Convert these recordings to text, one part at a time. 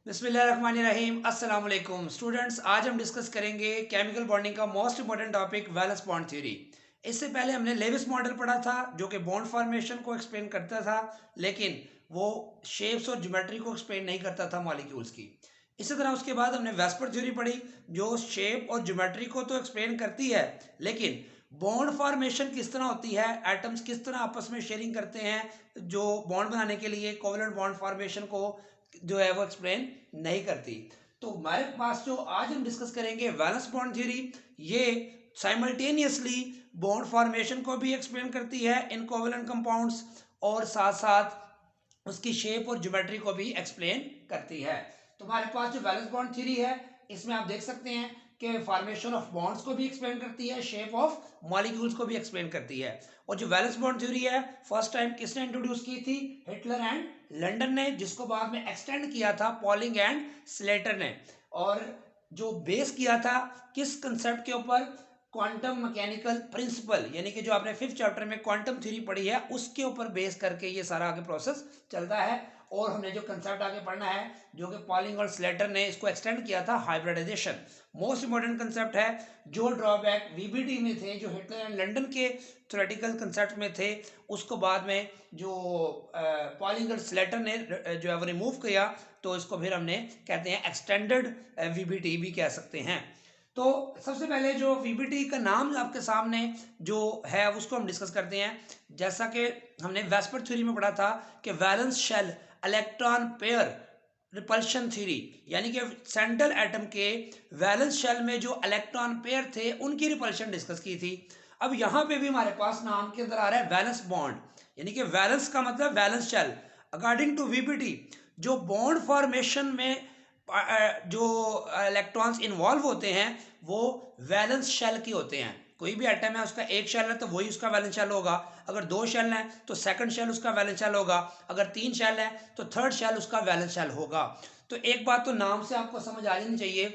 बिस्मिल्लाहिर्रहमानिर्रहीम अस्सलाम वालेकुम स्टूडेंट्स। आज हम डिस्कस करेंगे केमिकल बॉन्डिंग का most important topic valence bond theory. इससे पहले हमने लेविस मॉडल पढ़ा था जो कि बॉन्ड फॉर्मेशन को एक्सप्लेन करता था, लेकिन वो शेप्स और ज्योमेट्री को एक्सप्लेन नहीं करता था मॉलिक्यूल्स की। इसी तरह उसके बाद हमने वेस्पर थ्योरी पढ़ी जो शेप और ज्योमेट्री को तो एक्सप्लेन करती है, लेकिन बॉन्ड फॉर्मेशन किस तरह होती है, एटम्स किस तरह आपस में शेयरिंग करते हैं जो बॉन्ड बनाने के लिए, कोवलेंट बॉन्ड फॉर्मेशन को जो है वो एक्सप्लेन नहीं करती। तो हमारे पास जो आज हम डिस्कस करेंगे वैलेंस बॉन्ड थ्योरी, ये साइमल्टेनियसली बॉन्ड फॉर्मेशन को भी एक्सप्लेन करती है इन कोवलेंट कंपाउंड्स, और साथ साथ उसकी शेप और ज्योमेट्री को भी एक्सप्लेन करती है। तो हमारे पास जो वैलेंस बॉन्ड थ्योरी है इसमें आप देख सकते हैं कि फॉर्मेशन ऑफ बॉन्ड्स को भी एक्सप्लेन करती है, शेप ऑफ मॉलिक्यूल्स को भी एक्सप्लेन करती है। और जो वैलेंस बॉन्ड थ्योरी है फर्स्ट टाइम किसने इंट्रोड्यूस की थी? हिटलर एंड लंदन ने, जिसको बाद में एक्सटेंड किया था पॉलिंग एंड स्लेटर ने। और जो बेस किया था किस कंसेप्ट के ऊपर? क्वांटम मैकेनिकल प्रिंसिपल, यानी कि जो आपने फिफ्थ चैप्टर में क्वांटम थ्योरी पढ़ी है उसके ऊपर बेस करके ये सारा आगे प्रोसेस चलता है। और हमने जो कंसेप्ट आगे पढ़ना है जो कि पॉलिंग और स्लेटर ने इसको एक्सटेंड किया था, हाइब्रिडाइजेशन मोस्ट इंपॉर्टेंट कंसेप्ट है। जो ड्रॉबैक वीबीटी में थे, जो हिटलर एंड लंदन के थ्योरेटिकल कंसेप्ट में थे, उसको बाद में जो पॉलिंग और स्लेटर ने जो है वो रिमूव किया, तो इसको फिर हमने कहते हैं एक्सटेंडेड वीबीटी भी कह सकते हैं। तो सबसे पहले जो वीबीटी का नाम आपके सामने जो है उसको हम डिस्कस करते हैं। जैसा कि हमने वेस्पर थ्योरी में पढ़ा था कि valence shell electron pair repulsion theory, यानी कि सेंट्रल एटम के वैलेंस शेल में जो इलेक्ट्रॉन पेयर थे उनकी रिपल्शन डिस्कस की थी। अब यहाँ पे भी हमारे पास नाम के अंदर आ रहा है वैलेंस बॉन्ड, यानी कि वैलेंस का मतलब valence shell. According to VBT जो बॉन्ड फॉर्मेशन में जो इलेक्ट्रॉन्स इन्वॉल्व होते हैं वो वैलेंस शेल के होते हैं। कोई भी एटम है उसका एक शेल है तो वही उसका वैलेंस शेल होगा, अगर दो शेल है तो सेकंड शेल उसका वैलेंस शेल होगा, अगर तीन शेल है तो थर्ड शेल उसका वैलेंस शेल होगा। तो एक बात तो नाम से आपको समझ आ जानी चाहिए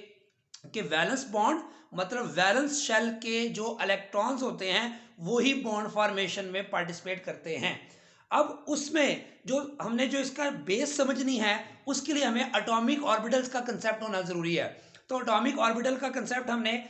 कि वैलेंस बॉन्ड मतलब वैलेंस शेल के जो इलेक्ट्रॉन्स होते हैं वो ही बॉन्ड फॉर्मेशन में पार्टिसिपेट करते हैं। अब उसमें जो हमने जो इसका बेस समझनी है उसके लिए हमें एटॉमिक ऑर्बिटल्स का कंसेप्ट होना जरूरी है। तो एटॉमिक ऑर्बिटल का कंसेप्ट हमने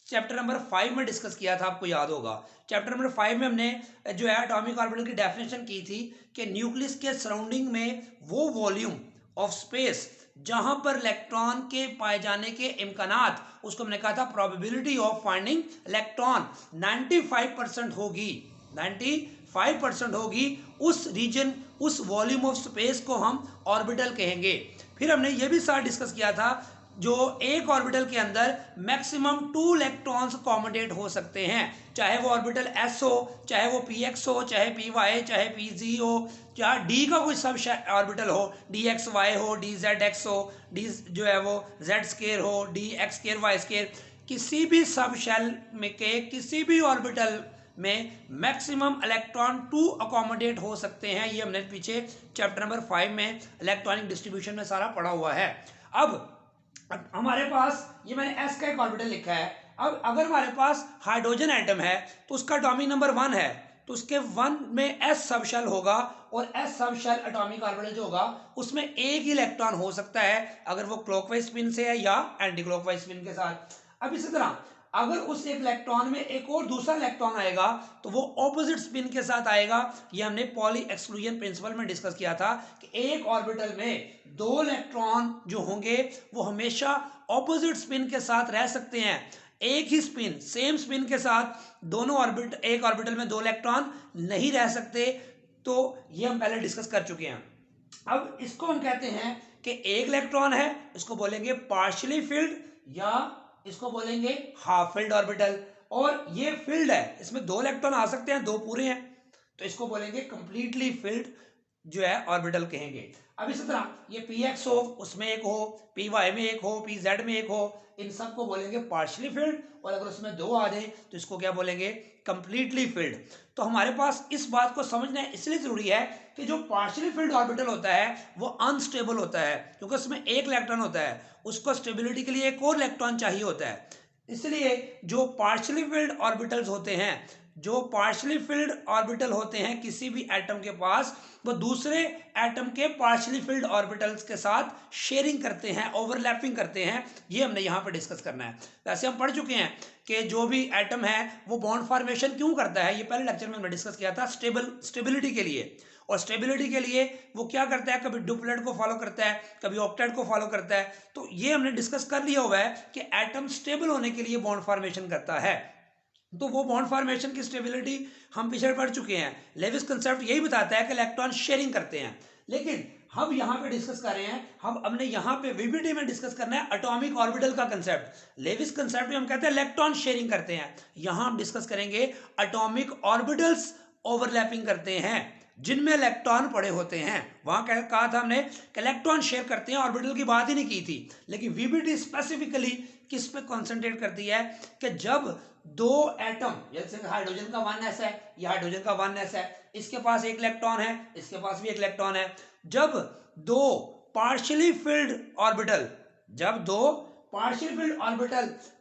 चैप्टर नंबर 5 में डिस्कस किया था, आपको याद होगा। चैप्टर नंबर 5 में हमने जो है एटॉमिक ऑर्बिटल की डेफिनेशन की थी कि न्यूक्लियस के सराउंडिंग में वो वॉल्यूम ऑफ स्पेस जहां पर इलेक्ट्रॉन के पाए जाने के इम्कानात, उसको हमने कहा था प्रोबेबिलिटी ऑफ फाइंडिंग इलेक्ट्रॉन 95% होगी, 95% होगी। उस रीजन, उस वॉल्यूम ऑफ स्पेस को हम ऑर्बिटल कहेंगे। फिर हमने ये भी साथ डिस्कस किया था जो एक ऑर्बिटल के अंदर मैक्सिमम 2 इलेक्ट्रॉन्स अकोमोडेट हो सकते हैं, चाहे वो ऑर्बिटल एस हो, चाहे वो पी एक्स हो, चाहे पी वाई, चाहे पी जी हो, चाहे डी का कोई सब ऑर्बिटल हो, डी एक्स वाई हो, डी जेड एक्स हो, डी जो है वो जेड स्केयर हो, D X square Y square, किसी भी सब शेल में के किसी भी ऑर्बिटल में मैक्सिमम इलेक्ट्रॉन 2 अकोमोडेट हो सकते हैं। ये हमने पीछे चैप्टर नंबर 5 में इलेक्ट्रॉनिक डिस्ट्रीब्यूशन में सारा पढ़ा हुआ है। अब हमारे पास ये मैंने एस का एक ऑर्बिटल लिखा है। अब अगर हमारे पास हाइड्रोजन एटम है तो उसका एटॉमिक नंबर 1 है, तो उसके 1 में एस सब शेल होगा, और एस सब शेल एटॉमिक ऑर्बिटल जो होगा उसमें एक ही इलेक्ट्रॉन हो सकता है, अगर वो क्लॉकवाइज स्पिन से है या एंटी क्लॉकवाइज स्पिन के साथ। अब इसी तरह अगर उस एक इलेक्ट्रॉन में एक और दूसरा इलेक्ट्रॉन आएगा तो वो ऑपोजिट स्पिन के साथ आएगा। ये हमने पॉली एक्सक्लूजन प्रिंसिपल में डिस्कस किया था कि एक ऑर्बिटल में 2 इलेक्ट्रॉन जो होंगे वो हमेशा ऑपोजिट स्पिन के साथ रह सकते हैं। एक ही स्पिन, सेम स्पिन के साथ दोनों ऑर्बिट, एक ऑर्बिटल में 2 इलेक्ट्रॉन नहीं रह सकते। तो ये हम पहले डिस्कस कर चुके हैं। अब इसको हम कहते हैं कि एक इलेक्ट्रॉन है, इसको बोलेंगे पार्शियली फिल्ड, या इसको बोलेंगे हाफ फिल्ड ऑर्बिटल। और ये फिल्ड है, इसमें 2 इलेक्ट्रॉन आ सकते हैं, 2 पूरे हैं, तो इसको बोलेंगे कंप्लीटली फिल्ड जो है ऑर्बिटल कहेंगे। अब इसी तरह ये पी एक्स हो, उसमें एक हो, पी वाई में एक हो, पी जेड में एक हो, इन सबको बोलेंगे पार्शियली फिल्ड। और अगर उसमें 2 आ जाए तो इसको क्या बोलेंगे? Completely filled. तो हमारे पास इस बात को समझना इसलिए जरूरी है कि जो पार्शियली फिल्ड ऑर्बिटल होता है वो अनस्टेबल होता है, क्योंकि उसमें एक इलेक्ट्रॉन होता है, उसको स्टेबिलिटी के लिए एक और इलेक्ट्रॉन चाहिए होता है। इसलिए जो पार्शियली फिल्ड ऑर्बिटल्स होते हैं जो पार्शली फिल्ड ऑर्बिटल होते हैं किसी भी एटम के पास, वो दूसरे एटम के पार्शली फिल्ड ऑर्बिटल्स के साथ शेयरिंग करते हैं, ओवरलैपिंग करते हैं। ये हमने यहाँ पे डिस्कस करना है। वैसे हम पढ़ चुके हैं कि जो भी एटम है वो बॉन्ड फॉर्मेशन क्यों करता है, ये पहले लेक्चर में हमने डिस्कस किया था, स्टेबिलिटी के लिए। और स्टेबिलिटी के लिए वो क्या करता है, कभी डुप्लेट को फॉलो करता है, कभी ऑक्टेट को फॉलो करता है। तो ये हमने डिस्कस कर लिया हुआ है कि एटम स्टेबल होने के लिए बॉन्ड फॉर्मेशन करता है। तो वो बॉन्ड फॉर्मेशन की स्टेबिलिटी हम पीछे पढ़ चुके हैं। लेविस कंसेप्ट यही बताता है कि इलेक्ट्रॉन शेयरिंग करते हैं। लेकिन हम यहाँ पे डिस्कस कर रहे हैं, हमने यहाँ पे वीबीडी में डिस्कस करना है एटॉमिक ऑर्बिटल का कंसेप्ट। लेविस कंसेप्ट में हम कहते हैं इलेक्ट्रॉन शेयरिंग करते हैं, यहाँ हम डिस्कस करेंगे एटॉमिक ऑर्बिटल्स ओवरलैपिंग करते हैं जिनमें इलेक्ट्रॉन पड़े होते हैं। वहां कहा था हमने कि इलेक्ट्रॉन शेयर करते हैं, ऑर्बिटल की बात ही नहीं की थी। लेकिन वीबीडी स्पेसिफिकली किस पे कॉन्सेंट्रेट करती है कि जब दो एटम, जैसे हाइड्रोजन का 1s है, या हाइड्रोजन का 1s है, इसके पास एक इलेक्ट्रॉन है, इसके पास भी एक इलेक्ट्रॉन है। जब दो पार्शियली फिल्ड ऑर्बिटल,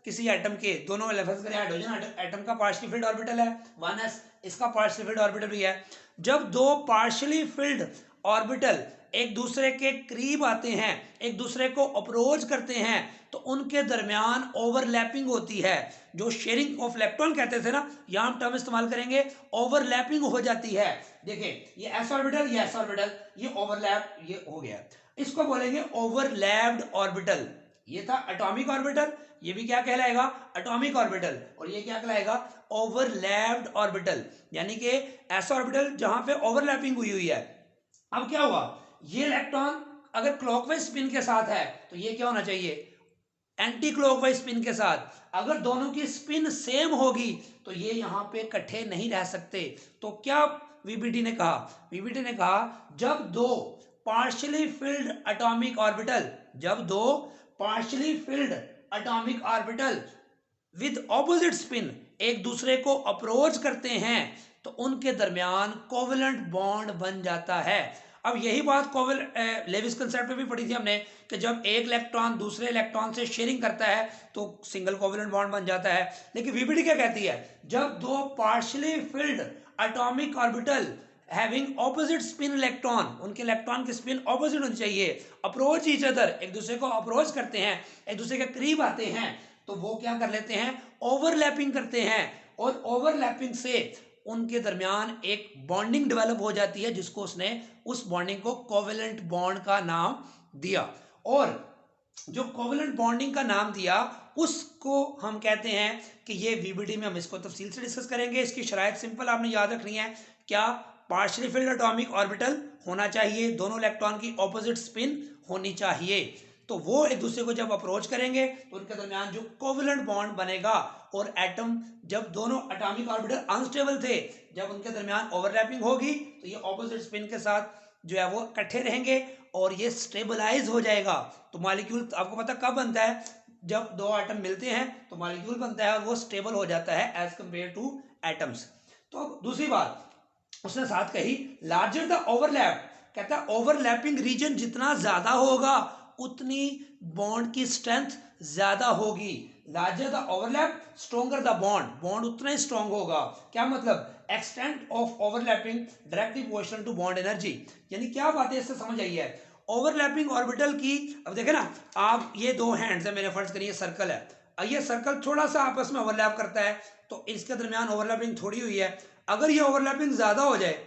किसी एटम के, दोनों हाइड्रोजन एटम का पार्शियली फिल्ड ऑर्बिटल है 1s, इसका पार्शियली फिल्ड ऑर्बिटल भी है। जब दो पार्शियली फिल्ड ऑर्बिटल एक दूसरे के करीब आते हैं, एक दूसरे को अप्रोच करते हैं, तो उनके दरमियान ओवरलैपिंग होती है, जो शेयरिंग ऑफ इलेक्ट्रॉन कहते थे ना, यहां हम टर्म इस्तेमाल करेंगे, ओवरलैपिंग हो जाती है। देखिए ये s ऑर्बिटल, ये s ऑर्बिटल, ये ओवरलैप, ये हो गया, इसको बोलेंगे ओवरलैप्ड ऑर्बिटल। ये था एटॉमिक ऑर्बिटल, ये भी क्या कहलाएगा, एटॉमिक ऑर्बिटल, और ये क्या कहलाएगा, ओवरलैप्ड ऑर्बिटल। यानी कि s ऑर्बिटल जहां पे ओवरलैपिंग हुई है। अब क्या हुआ, ये इलेक्ट्रॉन अगर क्लॉकवाइज स्पिन के साथ है तो ये क्या होना चाहिए, एंटी क्लॉकवाइज स्पिन के साथ। अगर दोनों की स्पिन सेम होगी तो ये यहां पे इकट्ठे नहीं रह सकते। तो क्या वीबीडी ने कहा, वीबीडी ने कहा जब दो partially filled atomic orbital, with opposite spin एक दूसरे को अप्रोच करते हैं तो उनके दरमियान कोवेलेंट बॉन्ड बन जाता है। अब यही बात लेविस कंसेप्ट में भी पढ़ी थी हमने कि जब एक इलेक्ट्रॉन दूसरे इलेक्ट्रॉन से शेयरिंग करता है तो सिंगल कोवेलेंट बॉन्ड बन जाता है। लेकिन वीबीडी क्या कहती है, जब दो partially filled atomic orbital having opposite spin electron, उनके इलेक्ट्रॉन की स्पिन ऑपोजिट होनी चाहिए, अप्रोच ईच अदर, एक दूसरे को अप्रोच करते हैं, एक दूसरे के करीब आते हैं, तो वो क्या कर लेते हैं, ओवरलैपिंग करते हैं। और ओवरलैपिंग से उनके दरमियान एक बॉन्डिंग डेवलप हो जाती है, जिसको उसने उस बॉन्डिंग को कोवेलेंट बॉन्ड का नाम दिया। और जो कोवेलेंट बॉन्डिंग का नाम दिया उसको हम कहते हैं कि ये वीबीडी में हम इसको तफसील से डिस्कस करेंगे। इसकी शराइत सिंपल आपने याद रखनी है, क्या पार्शियली फिल्ड एटॉमिक ऑर्बिटल होना चाहिए, दोनों इलेक्ट्रॉन की ऑपोजिट स्पिन होनी चाहिए, तो वो एक दूसरे को जब अप्रोच करेंगे तो उनके दरमियान जो कोवेलेंट बॉन्ड बनेगा। और एटम जब दोनों एटॉमिक ऑर्बिटल अनस्टेबल थे, जब उनके दरमियान ओवरलैपिंग होगी तो ये ऑपोजिट स्पिन के साथ जो है वो इकट्ठे रहेंगे और ये स्टेबलाइज हो जाएगा। तो मॉलिक्यूल आपको पता कब बनता है, जब दो एटम मिलते हैं तो मॉलिक्यूल बनता है और वो स्टेबल हो जाता है एज कंपेयर टू एटम्स। तो दूसरी बात उसने साथ कही, लार्जर द ओवरलैप, कहता है ओवरलैपिंग रीजन जितना ज्यादा होगा उतनी बॉन्ड की स्ट्रेंथ ज्यादा होगी। Larger the overlap stronger the bond, bond उतना ही स्ट्रॉन्ग होगा। क्या मतलब, extent of overlapping directly proportional to bond energy. यानी क्या बात है, इससे समझ आई है ओवरलैपिंग ऑर्बिटल की। अब देखे ना आप, ये दो हैंड्स है मेरे, फर्ज करिए सर्कल है, ये सर्कल थोड़ा सा आपस में ओवरलैप करता है तो इसके दरमियान ओवरलैपिंग थोड़ी हुई है। अगर ये ओवरलैपिंग ज्यादा हो जाए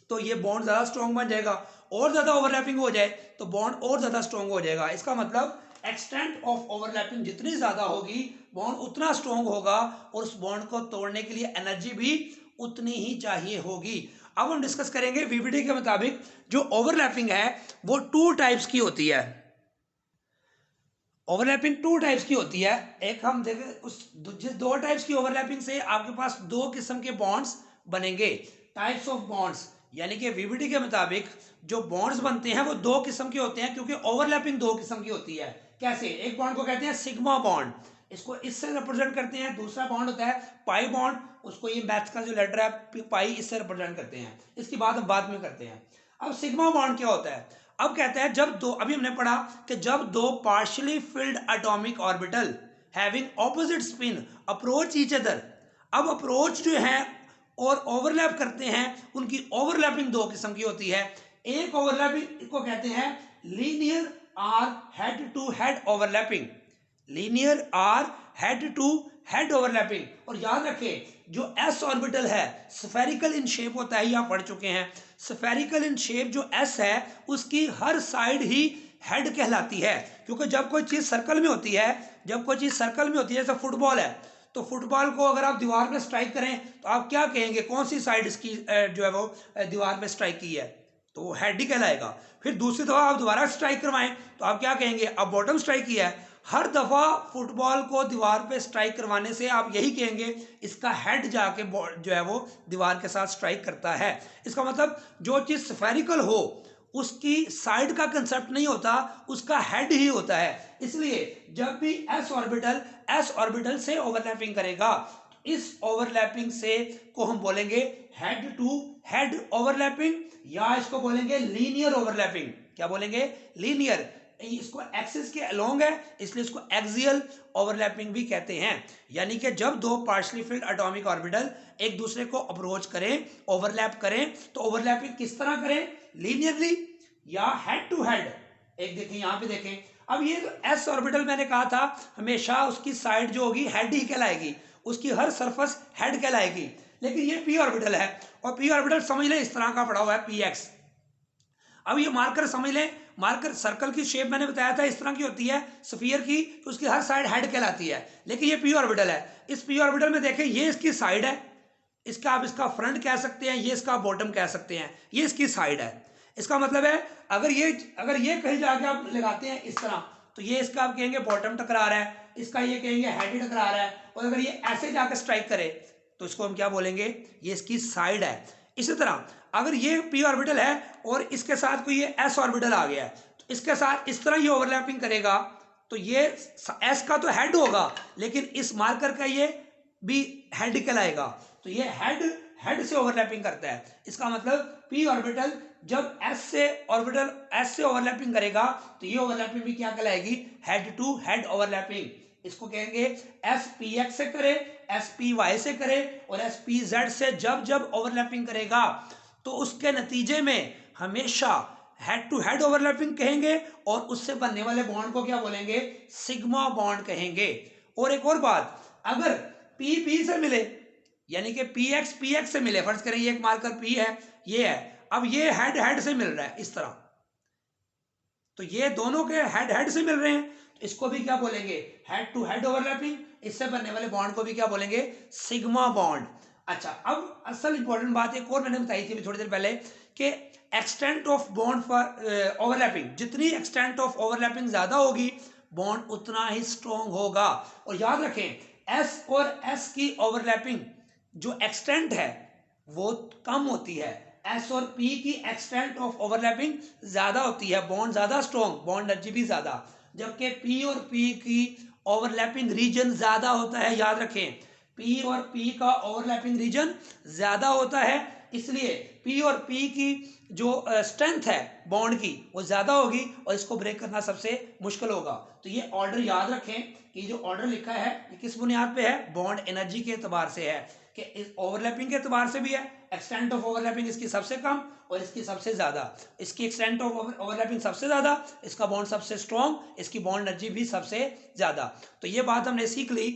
तो ये बॉन्ड ज्यादा स्ट्रॉन्ग बन जाएगा, और ज्यादा ओवरलैपिंग हो जाए तो बॉन्ड और ज्यादा स्ट्रॉन्ग हो जाएगा। इसका मतलब एक्सटेंट ऑफ ओवरलैपिंग जितनी ज्यादा होगी बॉन्ड उतना स्ट्रॉन्ग होगा, और उस बॉन्ड को तोड़ने के लिए एनर्जी भी उतनी ही चाहिए होगी। अब हम डिस्कस करेंगे वीबीडी के मुताबिक जो ओवरलैपिंग है वो 2 टाइप्स की होती है। ओवरलैपिंग 2 टाइप्स की होती है। एक हम देखें जिस 2 टाइप्स की ओवरलैपिंग से आपके पास 2 किस्म के बॉन्ड्स बनेंगे, टाइप्स ऑफ बॉन्ड्स। यानी कि वीबीडी के मुताबिक जो बॉन्ड्स बनते हैं वो 2 किस्म के होते हैं, क्योंकि ओवरलैपिंग 2 किस्म की होती है। कैसे, एक बॉन्ड को कहते हैं सिग्मा बॉन्ड, इसको इससे रिप्रेजेंट करते हैं। दूसरा बॉन्ड होता है पाई बॉन्ड, उसको ये मैथ्स का जो लेटर है पाई, इससे रिप्रेजेंट करते हैं। इसकी बात हम बाद में करते हैं। अब सिग्मा बॉन्ड क्या होता है, अब कहता है जब दो, अभी हमने पढ़ा कि जब 2 partially filled atomic orbital having opposite spin approach each other, अब अप्रोच जो है और ओवरलैप करते हैं, उनकी ओवरलैपिंग दो किस्म की होती है। एक ओवरलैपिंग को कहते हैं linear or head to head overlapping, linear or head to head overlapping. और याद रखें जो एस ऑर्बिटल है स्फेरिकल इन शेप होता है, ये आप पढ़ चुके हैं। स्फेरिकल इन शेप जो एस है उसकी हर साइड ही हेड कहलाती है, क्योंकि जब कोई चीज सर्कल में होती है, जब कोई चीज सर्कल में होती है, जैसे फुटबॉल है, तो फुटबॉल को अगर आप दीवार पे स्ट्राइक करें तो आप क्या कहेंगे, कौन सी साइड इसकी जो है वो दीवार पे स्ट्राइक की है, तो वो हेड ही कहलाएगा। फिर दूसरी दफा आप दोबारा स्ट्राइक करवाएं तो आप क्या कहेंगे, अब बॉटम स्ट्राइक किया है। हर दफा फुटबॉल को दीवार पे स्ट्राइक करवाने से आप यही कहेंगे इसका हेड जाके जो है वो दीवार के साथ स्ट्राइक करता है। इसका मतलब जो चीज स्फेरिकल हो उसकी साइड का कंसेप्ट नहीं होता, उसका हेड ही होता है। इसलिए जब भी एस ऑर्बिटल से ओवरलैपिंग करेगा, इस ओवरलैपिंग से को हम बोलेंगे हेड टू हेड ओवरलैपिंग, या इसको बोलेंगे लीनियर ओवरलैपिंग। क्या बोलेंगे, लीनियर। इसको एक्सिस के अलोंग है इसलिए इसको एक्सियल ओवरलैपिंग भी कहते हैं। यानी कि जब दो पार्शियली फिल्ड एटॉमिक ऑर्बिटल एक दूसरे को अप्रोच करें, ओवरलैप करें, तो ओवरलैपिंग किस तरह करें, लीनियरली या हेड टू हेड। एक देखें, यहां पे देखें, अब ये एस ऑर्बिटल मैंने कहा था हमेशा उसकी साइड जो होगी हेड ही कहलाएगी, उसकी हर सरफेस हेड कहलाएगी। लेकिन ये पी ऑर्बिटल है, और पी ऑर्बिटल समझ लें इस तरह का पड़ा हुआ है पी एक्स। अब ये मार्कर समझ लें, मार्कर सर्कल की शेप मैंने बताया था इस तरह की होती है स्फीयर की, तो उसकी हर साइड हेड कहलाती है। लेकिन ये पी ऑर्बिटल है, इस पी ऑर्बिटल में देखें ये इसकी साइड है, इसका आप इसका फ्रंट कह सकते हैं, ये इसका बॉटम कह सकते हैं, ये इसकी साइड है। इसका मतलब है अगर ये कहीं जाके आप लगाते हैं इस तरह, तो ये इसका आप कहेंगे बॉटम टकरा रहा है, इसका ये कहेंगे हेड टकरा रहा है। और अगर ये ऐसे जाकर स्ट्राइक करे तो इसको हम क्या बोलेंगे, ये इसकी साइड है। इसी तरह अगर ये पी ऑर्बिटल है और इसके साथ कोई ये एस ऑर्बिटल आ गया है, तो इसके साथ इस तरह ये ओवरलैपिंग करेगा, तो ये एस का तो हेड होगा लेकिन इस मार्कर का ये भी हेड कहलाएगा, तो ये हेड से ओवरलैपिंग करता है। इसका मतलब पी ऑर्बिटल जब एस से ओवरलैपिंग करेगा तो ये ओवरलैपिंग भी क्या कहलाएगी, हेड टू हेड ओवरलैपिंग। इसको कहेंगे एस पी एक्स से करे, एस पी वाई से करे और एस पी जेड से जब ओवरलैपिंग करेगा तो उसके नतीजे में हमेशा हेड टू हेड ओवरलैपिंग कहेंगे, और उससे बनने वाले बॉन्ड को क्या बोलेंगे, सिग्मा बॉन्ड कहेंगे। और एक और बात, अगर पी से मिले, यानी कि पी एक्स से मिले, फर्ज करें ये एक मार्कर पी है, ये है, अब ये हेड से मिल रहा है इस तरह, तो ये दोनों के हेड से मिल रहे हैं, तो इसको भी क्या बोलेंगे, हेड टू हेड ओवरलैपिंग। इससे बनने वाले बॉन्ड को भी क्या बोलेंगे, सिग्मा बॉन्ड। अच्छा, अब असल इंपॉर्टेंट बात एक और मैंने बताई थी थोड़ी देर पहले कि extent of bond for overlapping, जितनी एक्सटेंट ऑफ ओवरलैपिंग ज्यादा होगी बॉन्ड उतना ही स्ट्रॉन्ग होगा। और याद रखें एस और एस की ओवरलैपिंग जो एक्सटेंट है वो कम होती है, एस और पी की एक्सटेंट ऑफ ओवरलैपिंग ज्यादा होती है, बॉन्ड ज्यादा स्ट्रॉन्ग, बॉन्ड एनर्जी भी ज्यादा, जबकि पी और पी की ओवरलैपिंग रीजन ज्यादा होता है। याद रखें पी और पी का ओवरलैपिंग रीजन ज्यादा होता है, इसलिए पी और पी की जो स्ट्रेंथ है बॉन्ड की वो ज्यादा होगी और इसको ब्रेक करना सबसे मुश्किल होगा। तो ये ऑर्डर याद रखें कि जो ऑर्डर लिखा है ये किस बुनियाद पे है, बॉन्ड एनर्जी के एतबार से है, कि इस ओवरलैपिंग के एतबार से भी है, एक्सटेंट ऑफ ओवरलैपिंग इसकी सबसे कम और इसकी सबसे ज्यादा, इसकी एक्सटेंट ऑफ ओवरलैपिंग सबसे ज्यादा, इसका बॉन्ड सबसे स्ट्रॉन्ग, इसकी बॉन्ड एनर्जी भी सबसे ज्यादा। तो ये बात हमने सीख ली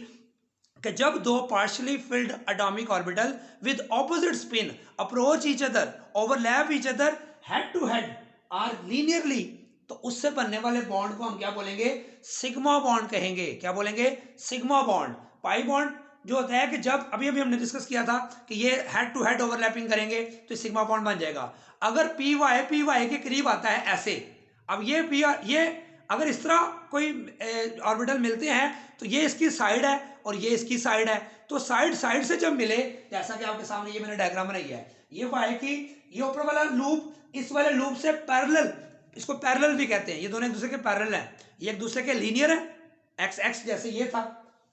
कि जब दो partially filled atomic orbital with opposite spin approach each other, overlap each other head to head or linearly, तो उससे बनने वाले बॉन्ड को हम क्या बोलेंगे, सिग्मा बॉन्ड कहेंगे। क्या बोलेंगे, सिग्मा बॉन्ड। पाई बॉन्ड जो होता है कि जब अभी हमने डिस्कस किया था कि ये हेड टू हेड ओवरलैपिंग करेंगे तो सिग्मा बॉन्ड बन जाएगा। अगर पी वाई के करीब आता है ऐसे, अब ये अगर इस तरह कोई ऑर्बिटल मिलते हैं तो ये इसकी साइड है और ये इसकी साइड है, तो साइड से जब मिले, जैसा कि आपके सामने ये मैंने डायग्राम बनाई है, ये वाई की ये ऊपर वाला लूप इस वाले लूप से पैरेलल, इसको पैरेलल भी कहते हैं, ये दोनों एक दूसरे के पैरेलल हैं, ये एक दूसरे के लीनियर है, एक्स एक्स जैसे ये था,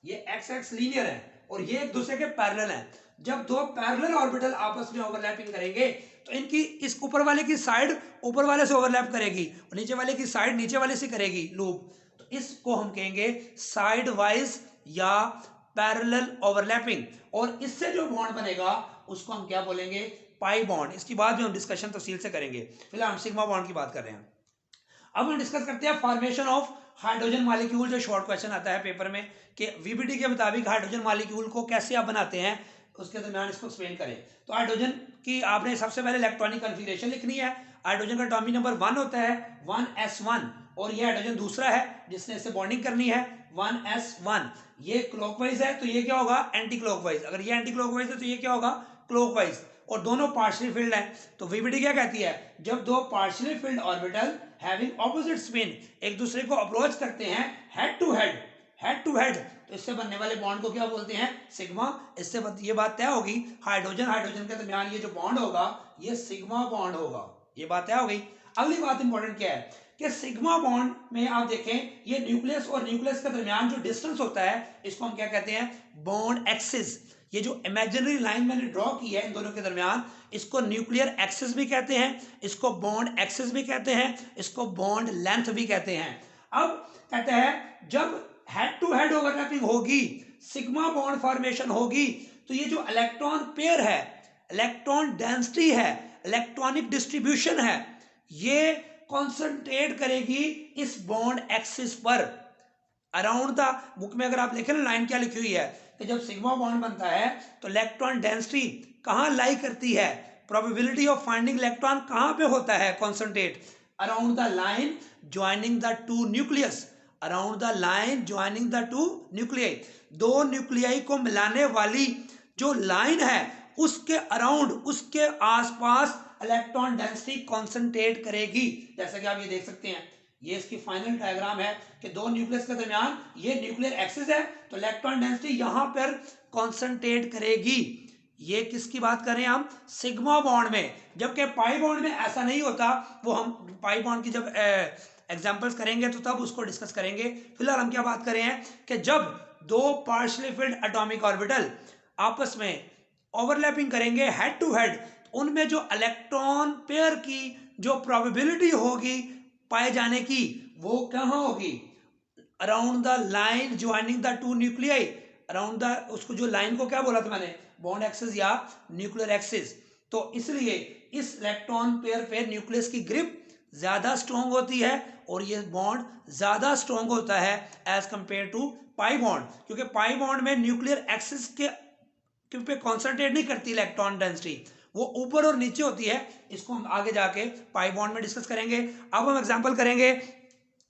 ये एक्स एक्स लीनियर है और ये एक दूसरे के पैरेलल हैं। जब दो पैरेलल ऑर्बिटल आपस में ओवरलैपिंग करेंगे तो इनकी इस ऊपर वाले की साइड ऊपर वाले से ओवरलैप करेगी और नीचे वाले की साइड नीचे वाले से करेगी लूप, तो इसको हम कहेंगे साइड वाइज या पैरेलल ओवरलैपिंग, और इससे जो बॉन्ड बनेगा उसको हम क्या बोलेंगे, पाई बॉन्ड। इसकी बाद में हम डिस्कशन तफसील से करेंगे, फिलहाल हम सिग्मा बॉन्ड की बात कर रहे हैं। अब हम डिस्कस करते हैं फॉर्मेशन ऑफ हाइड्रोजन मॉलिक्यूल, जो शॉर्ट क्वेश्चन आता है पेपर में कि वीबीडी के मुताबिक हाइड्रोजन मॉलिक्यूल को कैसे आप बनाते हैं, उसके दरमियान इसको एक्सप्लेन करें। तो हाइड्रोजन की आपने सबसे पहले इलेक्ट्रॉनिक कन्फिगरेशन लिखनी है। हाइड्रोजन का एटॉमिक नंबर 1 होता है 1s1, और ये हाइड्रोजन दूसरा है जिसने इससे बॉन्डिंग करनी है 1s1। ये क्लॉकवाइज है तो ये क्या होगा, एंटी क्लॉकवाइज। अगर ये एंटी क्लॉकवाइज है तो ये क्या होगा, क्लॉकवाइज। और दोनों पार्शियली फिल्ड हैं, तो वीबीडी क्या कहती है, जब दो partially filled orbital having opposite spin एक दूसरे को अप्रोच करते हैं हेड टू हेड, तो इससे बनने वाले बॉन्ड को क्या बोलते हैं, सिग्मा। इससे ये बात तय होगी, हाइड्रोजन के दरमियान ये जो बॉन्ड होगा ये सिग्मा बॉन्ड होगा, ये बात तय हो गई। अगली बात इंपॉर्टेंट क्या है कि सिग्मा बॉन्ड में आप देखें ये न्यूक्लियस और न्यूक्लियस के दरमियान जो डिस्टेंस होता है इसको हम क्या कहते हैं, बॉन्ड एक्सिस। ये जो इमेजिनरी लाइन मैंने ड्रॉ की है इन दोनों के दरमियान, इसको न्यूक्लियर एक्सिस भी कहते हैं, इसको बॉन्ड एक्सिस भी कहते हैं, इसको बॉन्ड लेंथ भी कहते हैं। अब कहते हैं जब हेड टू हेड ओवरलैपिंग होगी, सिग्मा बॉन्ड फॉर्मेशन होगी, तो ये जो इलेक्ट्रॉन पेयर है, इलेक्ट्रॉन डेंसिटी है, इलेक्ट्रॉनिक डिस्ट्रीब्यूशन है, ये कॉन्सेंट्रेट करेगी इस बॉन्ड एक्सिस पर अराउंड द। बुक में अगर आप देखें ना लाइन क्या लिखी हुई है कि जब सिग्मा बॉन्ड बनता है तो इलेक्ट्रॉन डेंसिटी कहाँ लाई करती है, प्रोबेबिलिटी ऑफ फाइंडिंग इलेक्ट्रॉन कहाँ पे होता है concentrate, around the line joining the to nucleus, around the line joining the two nuclei, दो न्यूक्लियाई को मिलाने वाली जो लाइन है उसके अराउंड, उसके आसपास इलेक्ट्रॉन डेंसिटी कॉन्सेंट्रेट करेगी। जैसा कि आप ये देख सकते हैं, ये इसकी फाइनल डायग्राम है कि दो न्यूक्लियस के दरमियान ये न्यूक्लियर एक्सिस है, तो इलेक्ट्रॉन डेंसिटी यहां पर कॉन्सेंट्रेट करेगी। ये किसकी बात कर रहे हैं हम, सिग्मा बॉन्ड में। जबकि पाई बॉन्ड में ऐसा नहीं होता, वो हम पाई बॉन्ड की जब एग्जांपल्स करेंगे तो तब उसको डिस्कस करेंगे। फिलहाल हम क्या बात कर रहे हैं कि जब दो पार्शियली फिल्ड एटॉमिक ऑर्बिटल आपस में ओवरलैपिंग करेंगे हेड टू हेड, उनमें जो इलेक्ट्रॉन पेयर की जो प्रोबेबिलिटी होगी पाए जाने की वो कहाँ होगी, around the line joining the two nuclei, around the, उसको जो लाइन को क्या बोला था मैंने, बॉन्ड एक्सिस या न्यूक्लियर एक्सिस। तो इसलिए इस इलेक्ट्रॉन पेयर पे न्यूक्लियस की ग्रिप ज्यादा स्ट्रॉन्ग होती है और ये बॉन्ड ज्यादा स्ट्रॉन्ग होता है as compared to pi bond, क्योंकि पाई बॉन्ड में न्यूक्लियर एक्सिस के पे कॉन्सेंट्रेट नहीं करती इलेक्ट्रॉन डेंसिटी, वो ऊपर और नीचे होती है। इसको हम आगे जाके पाई बॉन्ड में डिस्कस करेंगे। अब हम एग्जांपल करेंगे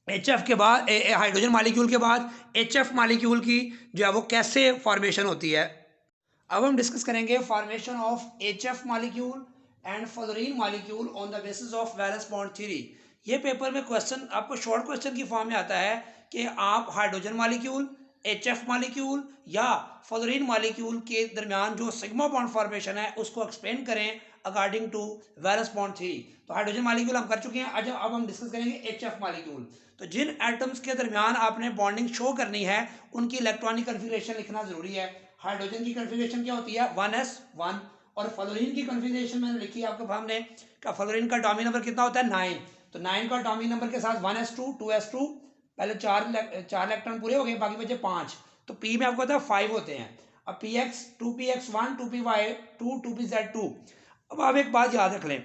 HF के बाद, हाइड्रोजन मॉलिक्यूल के बाद HF मॉलिक्यूल की जो है वो कैसे फॉर्मेशन होती है। अब हम डिस्कस करेंगे formation of HF molecule and fluorine molecule on the basis of valence bond theory. ये पेपर में क्वेश्चन आपको शॉर्ट क्वेश्चन की फॉर्म में आता है कि आप हाइड्रोजन मॉलिक्यूल, HF मॉलिक्यूल या फ्लोरीन मॉलिक्यूल के दरमियान जो सिग्मा बॉन्ड फॉर्मेशन है उसको एक्सप्लेन करें according to valence bond theory. तो हाइड्रोजन मॉलिक्यूल हम कर चुके हैं, अब हम डिस्कस करेंगे HF मॉलिक्यूल। तो जिन एटम्स के दरमियान आपने बॉन्डिंग शो करनी है उनकी इलेक्ट्रॉनिक कन्फिगरेशन लिखना जरूरी है। हाइड्रोजन की कन्फिगरेशन क्या होती है, 1s1, और फ्लोरीन की कन्फिगरेशन मैंने लिखी है आपके सामने का, फ्लोरीन का एटॉमिक नंबर कितना होता है 9, तो 9 का एटॉमिक नंबर के साथ 1s2 2s2, पहले चार इलेक्ट्रॉन पूरे हो गए, बाकी बचे 5, तो P में आपको होता है 5 होते हैं। अब px 2px1 2py2 2pz2। अब आप एक बात याद रख लें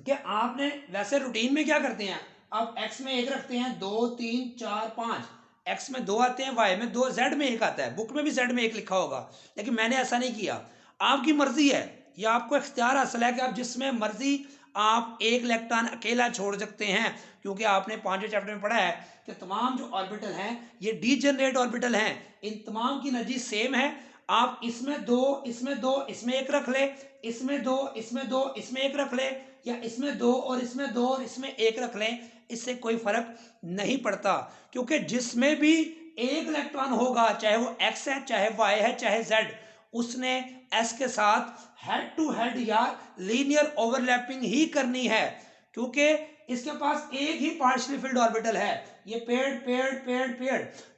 कि आपने वैसे रूटीन में क्या करते हैं, आप x में 1 रखते हैं, 2 3 4 5, x में 2 आते हैं, y में 2, z में 1 आता है। बुक में भी z में 1 लिखा होगा, लेकिन मैंने ऐसा नहीं किया। आपकी मर्जी है, या आपको इख्तियार हासिल है कि आप जिसमें मर्जी आप एक इलेक्ट्रॉन अकेला छोड़ सकते हैं, क्योंकि आपने 5वें चैप्टर में पढ़ा है कि तमाम जो ऑर्बिटल हैं ये डीजेनरेट ऑर्बिटल हैं, इन तमाम की एनर्जी सेम है। आप इसमें 2 इसमें 2 इसमें 1 रख ले, इसमें 2 इसमें 2 इसमें 1 रख ले, या इसमें 2 और इसमें 2 और इसमें 1 रख लें, इससे कोई फर्क नहीं पड़ता, क्योंकि जिसमें भी एक इलेक्ट्रॉन होगा, चाहे वो x है, चाहे y है, चाहे z, उसने s के साथ हेड टू हेड या लीनियर ओवरलैपिंग ही करनी है, क्योंकि इसके पास एक ही पार्शियली फिल्ड ऑर्बिटल है। ये पेड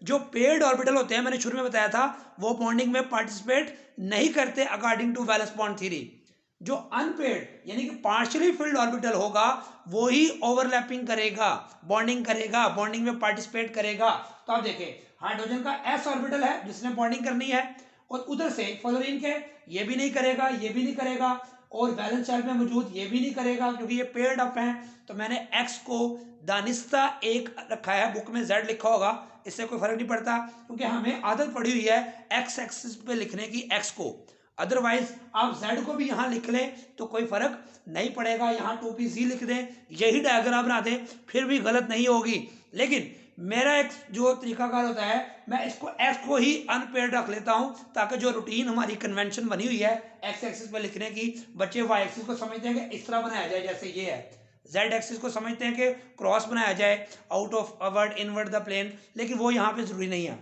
जो पेड ऑर्बिटल होते हैं, मैंने शुरू में बताया था, वो बॉन्डिंग में पार्टिसिपेट नहीं करते according to valence bond theory. जो अनपेड यानी कि पार्शियली फिल्ड ऑर्बिटल होगा वो ही ओवरलैपिंग करेगा, बॉन्डिंग करेगा, बॉन्डिंग में पार्टिसिपेट करेगा। तो आप देखें हाइड्रोजन का s ऑर्बिटल है जिसने बॉन्डिंग करनी है, और उधर से फ्लोरीन के ये भी नहीं करेगा, ये भी नहीं करेगा, और बैलेंस शेल में मौजूद ये भी नहीं करेगा, क्योंकि ये पेयर्ड अप हैं। तो मैंने x को दानिस्ता 1 रखा है, बुक में z लिखा होगा, इससे कोई फर्क नहीं पड़ता, क्योंकि हमें आदत पड़ी हुई है x एक्सिस पे लिखने की x को। अदरवाइज आप z को भी यहाँ लिख लें तो कोई फर्क नहीं पड़ेगा, यहाँ 2pz लिख दें, यही डायग्राम बना दें, फिर भी गलत नहीं होगी। लेकिन मेरा एक जो तरीकाकार होता है, मैं इसको x को ही अनपेयर्ड रख लेता हूं, ताकि जो रूटीन हमारी कन्वेंशन बनी हुई है x एक्सिस पर लिखने की, बच्चे y एक्सिस को समझते हैं कि इस तरह बनाया जाए जैसे ये है, z एक्सिस को समझते हैं कि क्रॉस बनाया जाए out of outward inward the plane, लेकिन वो यहाँ पे जरूरी नहीं है।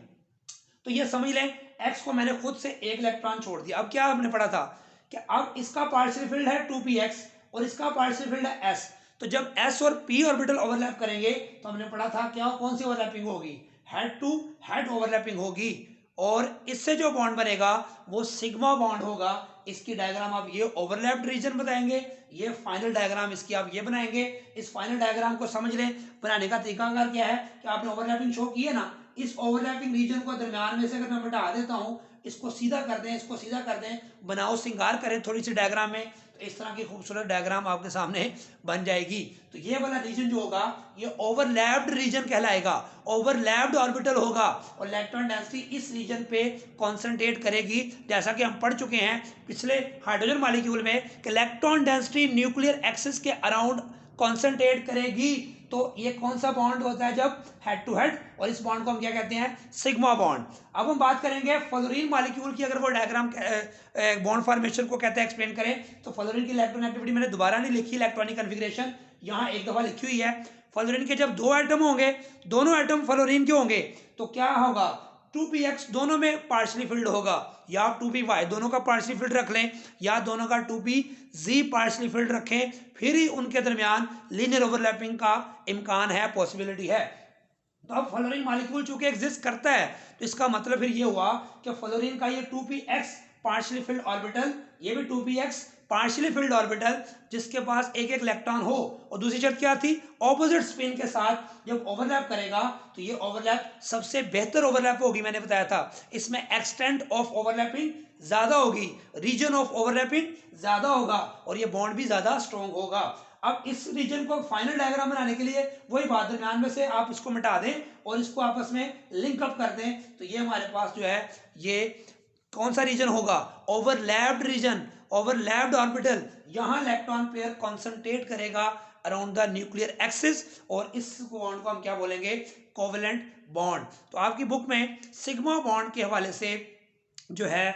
तो ये समझ लें, x को मैंने खुद से 1 इलेक्ट्रॉन छोड़ दिया। अब क्या हमने पढ़ा था कि अब इसका पार्शियल फील्ड है 2px और इसका पार्शियल फील्ड है s। तो जब s और p ऑर्बिटल ओवरलैप करेंगे तो हमने पढ़ा था क्या, कौन सी ओवरलैपिंग होगी, हेड टू हेड ओवरलैपिंग होगी, और इससे जो बॉन्ड बनेगा वो सिग्मा बॉन्ड होगा। इसकी डायग्राम आप ये ओवरलैप्ड रीजन बताएंगे, ये फाइनल डायग्राम इसकी आप ये बनाएंगे। इस फाइनल डायग्राम को समझ लें, बनाने का तरीका क्या है कि आपने ओवरलैपिंग शो की है ना, इस ओवरलैपिंग रीजन को दरमियान में से अगर मैं मिटा देता हूं, इसको सीधा कर दें, इसको सीधा कर दें, बनाओ सिंगार करें थोड़ी सी डायग्राम में, तो इस तरह की खूबसूरत डायग्राम आपके सामने बन जाएगी। तो ये वाला रीजन जो होगा ये ओवरलैप्ड रीजन कहलाएगा, ओवरलैप्ड ऑर्बिटल होगा, और इलेक्ट्रॉन डेंसिटी इस रीजन पे कॉन्सेंट्रेट करेगी, जैसा कि हम पढ़ चुके हैं पिछले हाइड्रोजन मॉलिक्यूल में कि इलेक्ट्रॉन डेंसिटी न्यूक्लियर एक्सिस के अराउंड कॉन्सेंट्रेट करेगी। तो ये कौन सा बॉन्ड होता है, जब हेड टू हेड, और इस बॉन्ड को हम क्या कहते हैं, सिग्मा बॉन्ड। अब हम बात करेंगे फ्लोरीन मॉलिक्यूल की, अगर वो डायग्राम बॉन्ड फॉर्मेशन को कहते हैं एक्सप्लेन करें, तो फ्लोरीन की इलेक्ट्रॉन एक्टिविटी मैंने दोबारा नहीं लिखी, इलेक्ट्रॉनिक कॉन्फ़िगरेशन यहाँ एक दफा लिखी हुई है। फ्लोरीन के जब 2 एटम होंगे, दोनों एटम फ्लोरीन के होंगे, तो क्या होगा, 2px दोनों में पार्शियली फिल्ड होगा, या आप 2py दोनों का पार्शियली फिल्ड रख लें, या दोनों का 2pz पार्शियली फिल्ड रखें, फिर ही उनके दरमियान लीनियर ओवरलैपिंग का इम्कान है, पॉसिबिलिटी है। तो अब फ्लोरीन मॉलिक्यूल चूंकि एग्जिस्ट करता है, तो इसका मतलब फिर ये हुआ कि फ्लोरीन का ये 2px पार्शियली फिल्ड ऑर्बिटल, ये भी 2px पार्शियली फिल्ड ऑर्बिटल, जिसके पास एक एक इलेक्ट्रॉन हो, और दूसरी शर्त क्या थी, ऑपोजिट स्पिन के साथ जब ओवरलैप करेगा तो ये ओवरलैप सबसे बेहतर ओवरलैप होगी, मैंने बताया था। इसमें एक्सटेंट ऑफ ओवरलैपिंग ज्यादा होगी, रीजन ऑफ ओवरलैपिंग ज्यादा होगा, और ये बॉन्ड भी ज्यादा स्ट्रॉन्ग होगा। अब इस रीजन को फाइनल डायग्राम बनाने के लिए वही बात, दरमियान में से आप इसको मिटा दें और इसको आपस में लिंक अप कर दें, तो ये हमारे पास जो है ये कौन सा रीजन होगा, ओवरलैप्ड रीजन, ओवरलैप्ड ऑर्बिटल। यहां इलेक्ट्रॉन पेयर कॉन्सेंट्रेट करेगा अराउंड द न्यूक्लियर एक्सिस, और इस बॉन्ड को हम क्या बोलेंगे, कोवेलेंट बॉन्ड। तो आपकी बुक में सिग्मा बॉन्ड के हवाले से जो है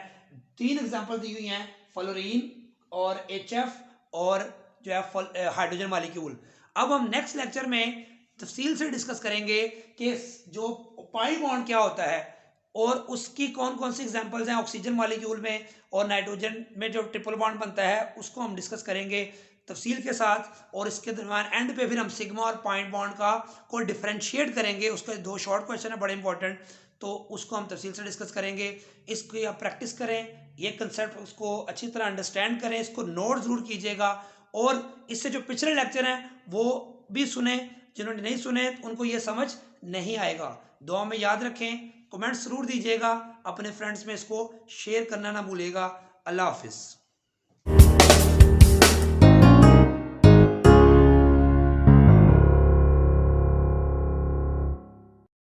3 एग्जांपल दी हुई हैं, फ्लोरीन और HF और जो है हाइड्रोजन मॉलिक्यूल। अब हम नेक्स्ट लेक्चर में तफसील से डिस्कस करेंगे कि जो पाई बॉन्ड क्या होता है, और उसकी कौन कौन सी एग्जांपल्स हैं ऑक्सीजन मॉलिक्यूल में, और नाइट्रोजन में जो ट्रिपल बॉन्ड बनता है उसको हम डिस्कस करेंगे तफसील के साथ। और इसके दरमियान एंड पे फिर हम सिग्मा और पॉइंट बॉन्ड का को डिफरेंशिएट करेंगे, उसके 2 शॉर्ट क्वेश्चन है बड़े इंपॉर्टेंट, तो उसको हम तफसील से डिस्कस करेंगे। इसकी आप प्रैक्टिस करें, ये कंसेप्ट उसको अच्छी तरह अंडरस्टैंड करें, इसको नोट ज़रूर कीजिएगा, और इससे जो पिछले लेक्चर हैं वो भी सुने, जिन्होंने नहीं सुने उनको ये समझ नहीं आएगा। दुआ में याद रखें, कमेंट ज़रूर दीजिएगा, अपने फ्रेंड्स में इसको शेयर करना ना भूलिएगा। अल्लाह हाफिज़।